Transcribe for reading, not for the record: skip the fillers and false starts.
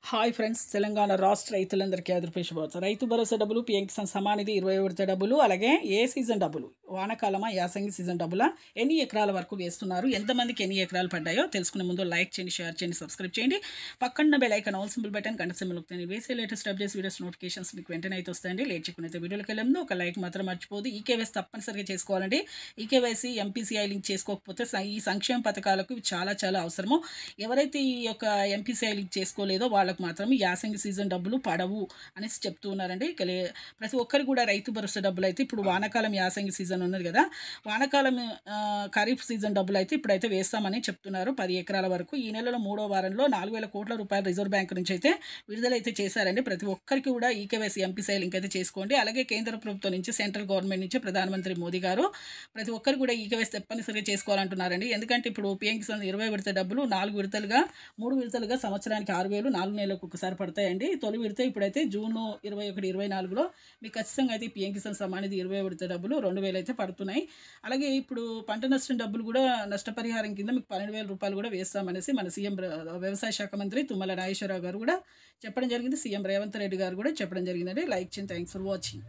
Hi friends, Telangana రాష్ట్ర రైతులందరికీ ఆదర్శించబోతుంది. రైతు భరోసా డబ్బులు, పీఎం కిసాన్ సమానిధి 20 విడత డబ్బులు, అలాగే ఏ సీజన్ డబ్బులు, వానాకాలమా యాసంగి సీజన్ డబ్బులా, ఎన్ని ఎకరాల వరకు వేస్తున్నారు, ఎంతమందికి ఎన్ని ఎకరాలు పడ్డాయో తెలుసుకునే ముందు లైక్ చేయండి, షేర్ చేయండి, సబ్స్క్రైబ్ చేయండి. పక్కన bell icon all symbol button గంట సింబల్ నొక్కండి. వేసే లేటెస్ట్ అప్డేట్స్ వీడియోస్ నోటిఫికేషన్స్ మీకు వెంటనే అయితే వస్తాయండి. లేట్ చేయకుండా అయితే వీడియోకి వెళ్ళే ముందు ఒక లైక్ మాత్రం మర్చిపోదు. ఈకేవైసీ తప్పనిసరిగా చేసుకోవాలండి. ఈకేవైసీ ఎంపీసీఐ లింక్ చేసుకోకపోతే ఈ సంక్షేమ పథకాలకు ఇవి చాలా చాలా అవసరము. ఎవరైతే ఈ యొక్క ఎంపీసీఐ లింక్ చేసుకోలేదో వాళ్ళకు మాత్రం యాసంగి సీజన్ డబ్బులు పడవు అనేసి చెప్తూ ఉన్నారండి. ప్రతి ఒక్కరికి కూడా రైతు భరోసా డబ్బులు అయితే ఇప్పుడు వానాకాలం యాసంగి సీజన్ ఉన్నది కదా, వానాకాలం ఖరీఫ్ సీజన్ డబ్బులు అయితే ఇప్పుడైతే వేస్తామని చెప్తున్నారు. 10 ఎకరాల వరకు ఈ నెలలో 3వ వారంలో 4,000 కోట్ల రూపాయలు రిజర్వ్ బ్యాంక్ నుంచి అయితే విడుదలైతే చేశారండి. ప్రతి ఒక్కరికి కూడా ఈకేవైసీ ఎంపీసీఐ లింక్ అయితే చేసుకోండి. అలాగే కేంద్ర ప్రభుత్వం నుంచి, సెంట్రల్ గవర్నమెంట్ నుంచి ప్రధానమంత్రి మోదీ గారు ప్రతి ఒక్కరు కూడా ఈకేవైసీ తప్పనిసరిగా చేసుకోవాలంటున్నారండి. ఎందుకంటే ఇప్పుడు పీఎం కిసాన్ 20 విడత డబ్బులు 4 విడతలుగా 3 విడతలుగా సంవత్సరానికి 6,000 4 నెలలకు ఒకసారి పడతాయండి. తొలి విడత ఇప్పుడైతే జూన్ 21, 24లో మీకు ఖచ్చితంగా అయితే పీఎం కిసాన్ సమానిధి 20 విడత డబ్బులు 2,000 అయితే పడుతున్నాయి. అలాగే ఇప్పుడు పంట నష్టం డబ్బులు కూడా నష్టపరిహారం కింద మీకు 12,000 రూపాయలు కూడా వేస్తామనేసి మన సీఎం వ్యవసాయ శాఖ మంత్రి తుమ్మల నాగేశ్వరరావు గారు కూడా చెప్పడం జరిగింది. సీఎం రేవంత్ రెడ్డి గారు కూడా చెప్పడం జరిగిందండి. లైక్ చేయండి. Thanks for watching.